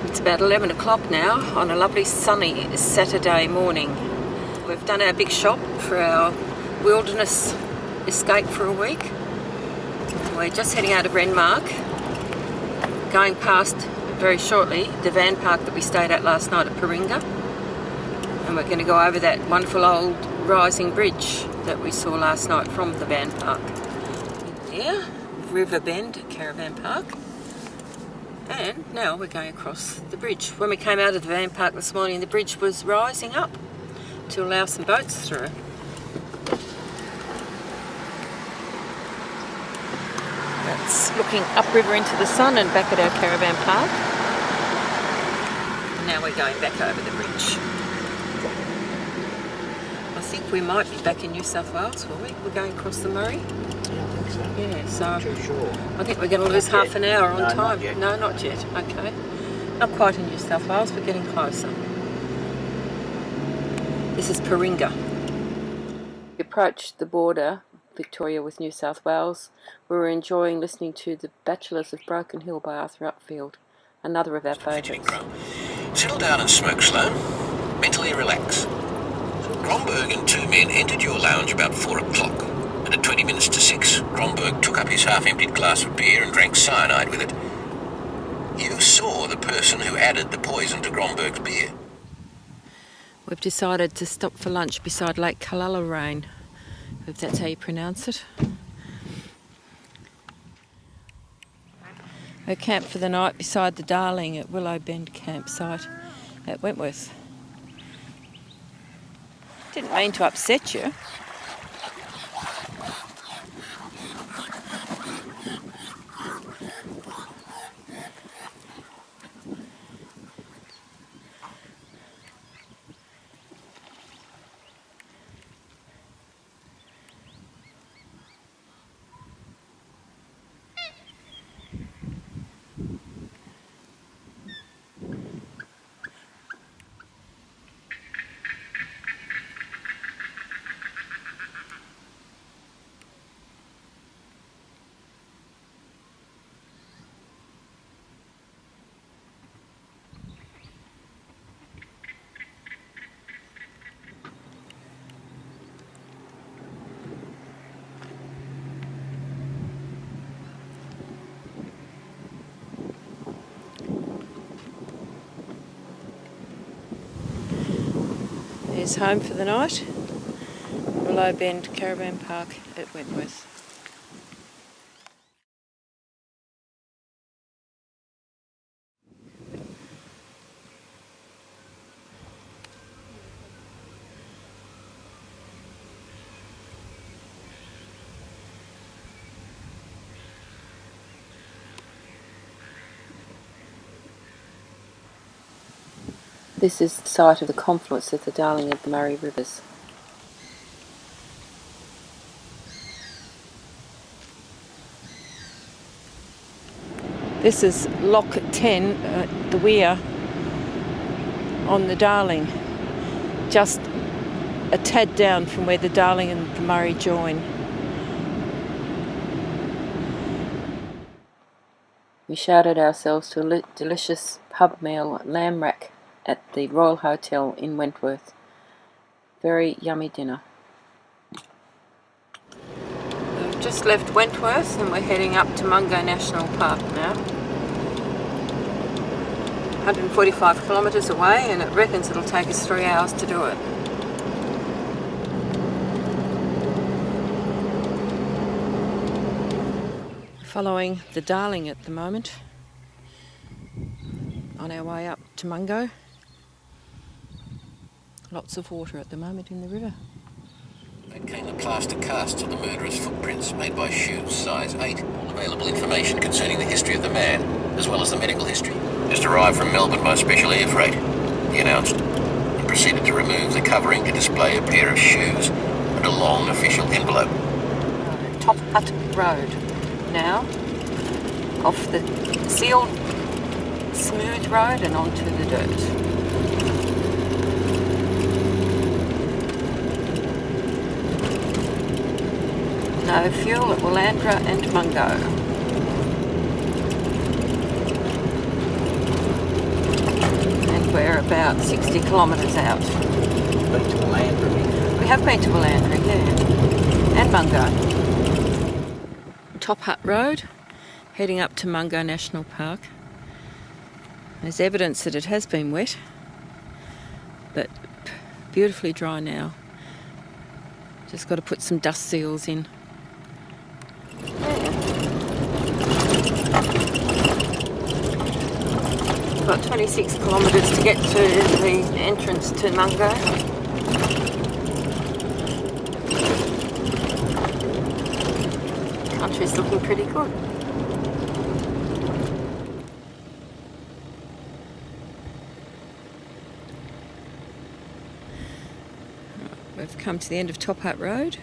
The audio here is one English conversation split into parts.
It's about 11 o'clock now on a lovely sunny Saturday morning. We've done our big shop for our wilderness escape for a week. We're just heading out of Renmark, going past very shortly the van park that we stayed at last night at Paringa. And we're going to go over that wonderful old rising bridge that we saw last night from the van park. Here, River Bend Caravan Park. And now we're going across the bridge. When we came out of the van park this morning, the bridge was rising up to allow some boats through. That's looking upriver into the sun and back at our caravan park. And now we're going back over the bridge. I think we might be back in New South Wales, will we? We're going across the Murray. Yeah, I think so. Yeah, so I'm too sure. I think we're going to lose half an hour on time. Not yet. No, not yet. Okay. Not quite in New South Wales, but getting closer. This is Paringa. We approached the border, Victoria with New South Wales. We were enjoying listening to The Bachelors of Broken Hill by Arthur Upfield, another of our favourites. Settle down and smoke slow. Mentally relax. Gromberg and two men entered your lounge about 4 o'clock. And at 20 minutes to 6, Gromberg took up his half-emptied glass of beer and drank cyanide with it. You saw the person who added the poison to Gromberg's beer. We've decided to stop for lunch beside Lake Kallalarain, if that's how you pronounce it. We camped for the night beside the Darling at Willow Bend campsite at Wentworth. Didn't mean to upset you. Here's home for the night. Willow Bend Caravan Park at Wentworth. This is the site of the confluence of the Darling and the Murray rivers. This is Lock 10, the weir on the Darling, just a tad down from where the Darling and the Murray join. We shouted ourselves to a delicious pub meal lamb rack at the Royal Hotel in Wentworth. Very yummy dinner. We've just left Wentworth and we're heading up to Mungo National Park now. 145 kilometres away, and it reckons it'll take us 3 hours to do it. Following the Darling at the moment, on our way up to Mungo. Lots of water at the moment in the river. Then came the plaster casts of the murderer's footprints made by shoes size 8. All available information concerning the history of the man, as well as the medical history. Just arrived from Melbourne by special air freight, he announced, and proceeded to remove the covering to display a pair of shoes and a long official envelope. Top Hut Road now, off the sealed smooth road and onto the dirt. No fuel at Willandra and Mungo. about 60 kilometres out. Been to Melandri. We have been to Melandri, yeah. And Mungo. Top Hut Road, heading up to Mungo National Park. There's evidence that it has been wet, but beautifully dry now. Just got to put some dust seals in. About 26 kilometres to get to the entrance to Mungo. Country's looking pretty good. We've come to the end of Top Hut Road.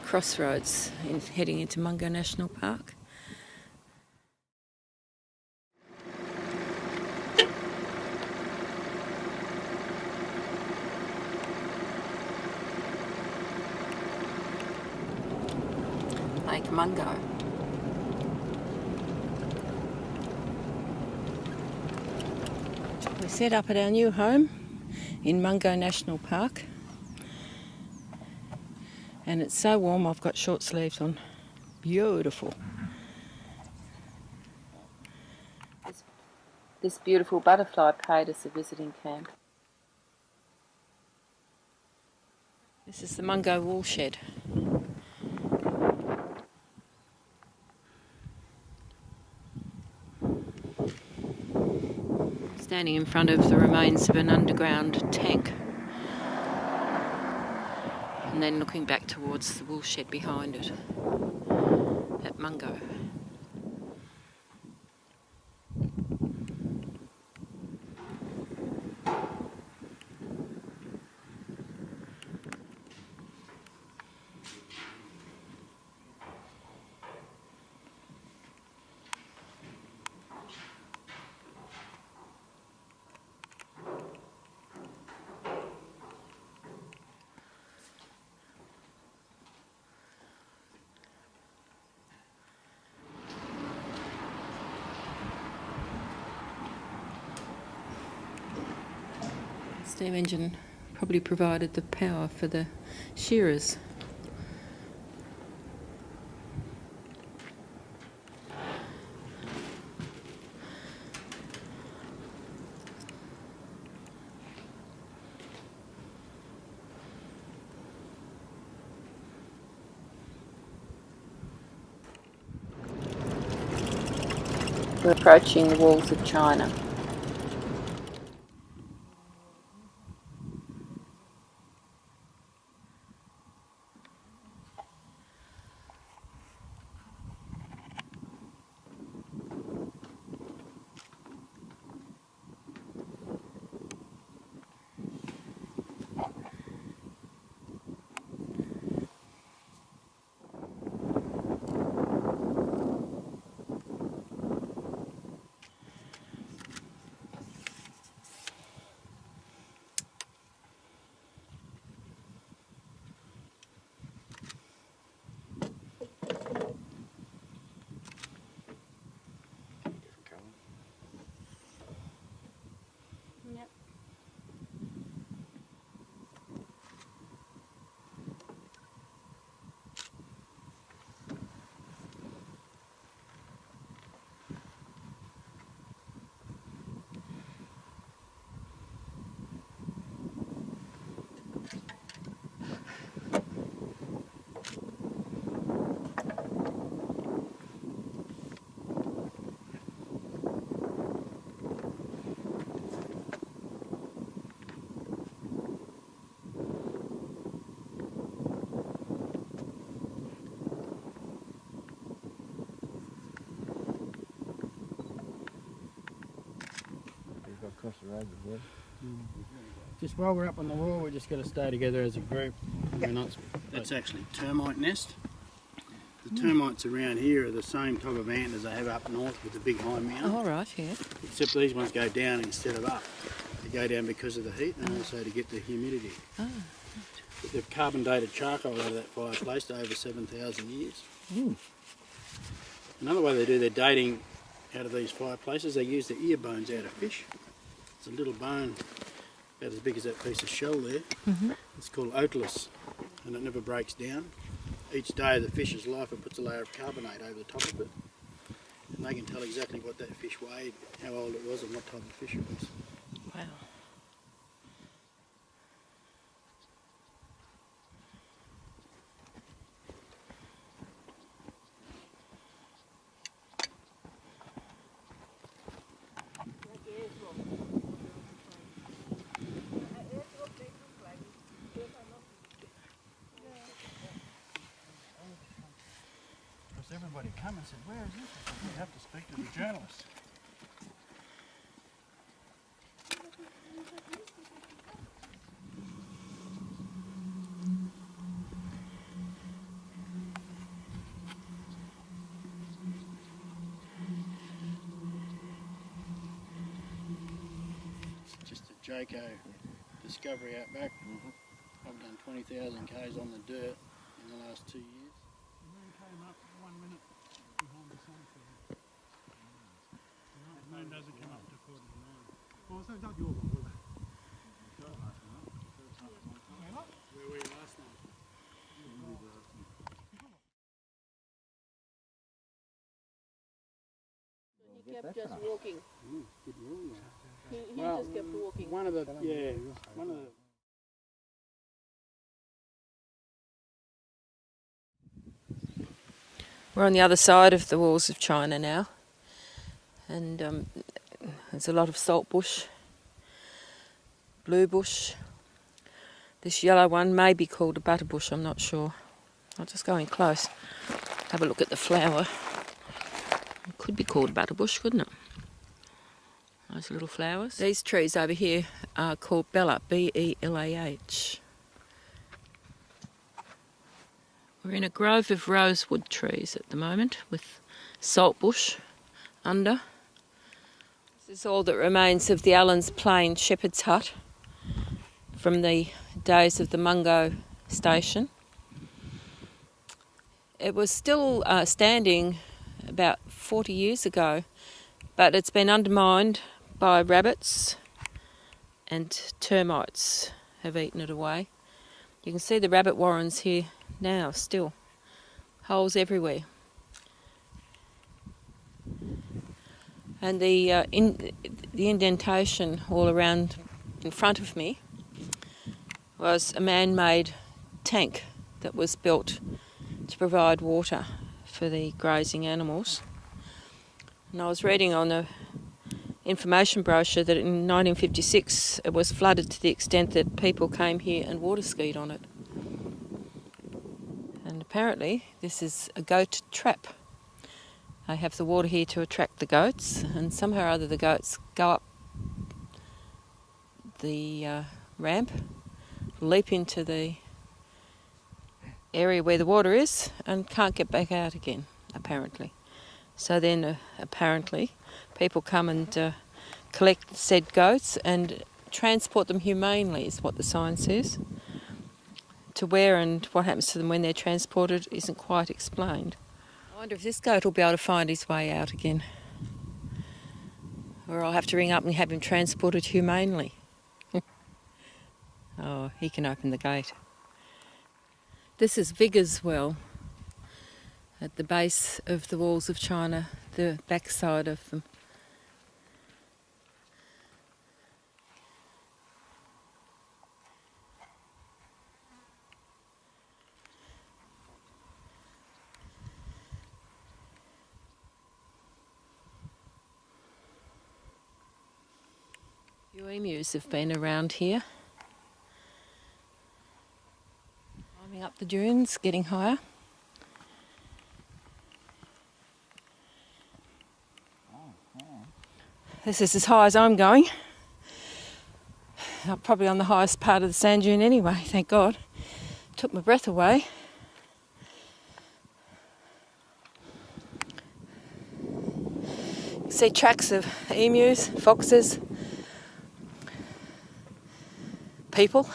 Crossroads heading into Mungo National Park. Lake Mungo. We're set up at our new home in Mungo National Park, and it's so warm I've got short sleeves on. Beautiful. This beautiful butterfly paid us a visiting camp. This is the Mungo wool shed. Standing in front of the remains of an underground tank, and then looking back towards the wool shed behind it at Mungo. Steam engine probably provided the power for the shearers. We're approaching the walls of China. Across the road as well. Just while we're up on the wall, we're just going to stay together as a group. That's actually termite nest. The termites around here are the same type of ant as they have up north with the big high mound. Oh, right, yeah. Except these ones go down instead of up. They go down because of the heat and also to get the humidity. Oh. But they've carbon dated charcoal out of that fireplace to over 7,000 years. Mm. Another way they do their dating out of these fireplaces. They use the ear bones out of fish. It's a little bone about as big as that piece of shell there. It's called otoliths, and it never breaks down. Each day of the fish's life it puts a layer of carbonate over the top of it, and they can tell exactly what that fish weighed, how old it was and what type of fish it was. Wow. Everybody come and said, where is this? I said, we have to speak to the journalist. It's just a Jaco discovery out back. I've done 20,000 k's on the dirt in the last 2 years. The moon came up 1 minute behind the sun. The moon doesn't come up to 49. Well, so not your one, was it? Where were you last night? He kept just walking. Good rule, He just kept walking. one of the. We're on the other side of the walls of China now, and there's a lot of salt bush, blue bush. This yellow one may be called a butterbush, I'm not sure. I'll just go in close, have a look at the flower. It could be called butterbush, couldn't it? Those little flowers. These trees over here are called Bella, B-E-L-A-H. We're in a grove of rosewood trees at the moment with saltbush under. This is all that remains of the Allen's Plain shepherd's hut from the days of the Mungo station. It was still standing about 40 years ago, but it's been undermined by rabbits and termites have eaten it away. You can see the rabbit warrens here now still, holes everywhere. And the indentation all around in front of me was a man-made tank that was built to provide water for the grazing animals. And I was reading on the information brochure that in 1956 it was flooded to the extent that people came here and water skied on it. And apparently this is a goat trap. They have the water here to attract the goats, and somehow or other the goats go up the ramp, leap into the area where the water is and can't get back out again, apparently. So then apparently people come and collect said goats and transport them humanely, is what the sign says. To where and what happens to them when they're transported isn't quite explained. I wonder if this goat will be able to find his way out again. Or I'll have to ring up and have him transported humanely. Oh, he can open the gate. This is Vigor's Well at the base of the walls of China, the backside of them. A few emus have been around here. Climbing up the dunes, getting higher. This is as high as I'm going. I'm probably on the highest part of the sand dune anyway, thank God. Took my breath away. You see tracks of emus, foxes, people.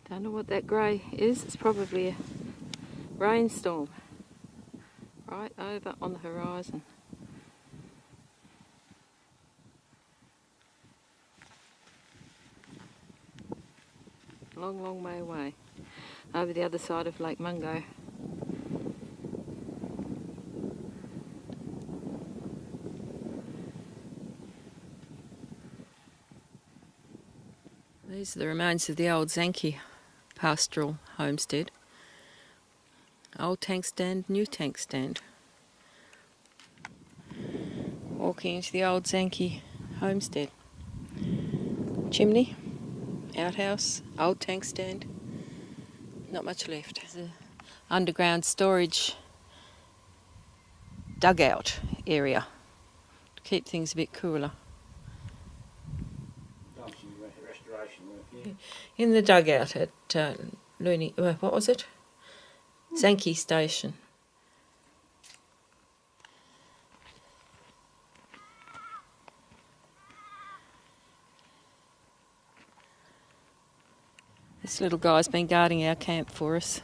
Don't know what that grey is. It's probably a rainstorm right over on the horizon. long, long way away, over the other side of Lake Mungo. These are the remains of the old Zanke pastoral homestead. Old tank stand, new tank stand. Walking into the old Zanke homestead. Chimney, outhouse, old tank stand. Not much left. There's an underground storage dugout area to keep things a bit cooler. Restoration work, yeah. In the dugout at what was it? Zanke Station. This little guy's been guarding our camp for us.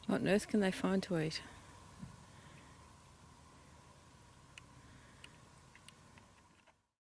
What on earth can they find to eat?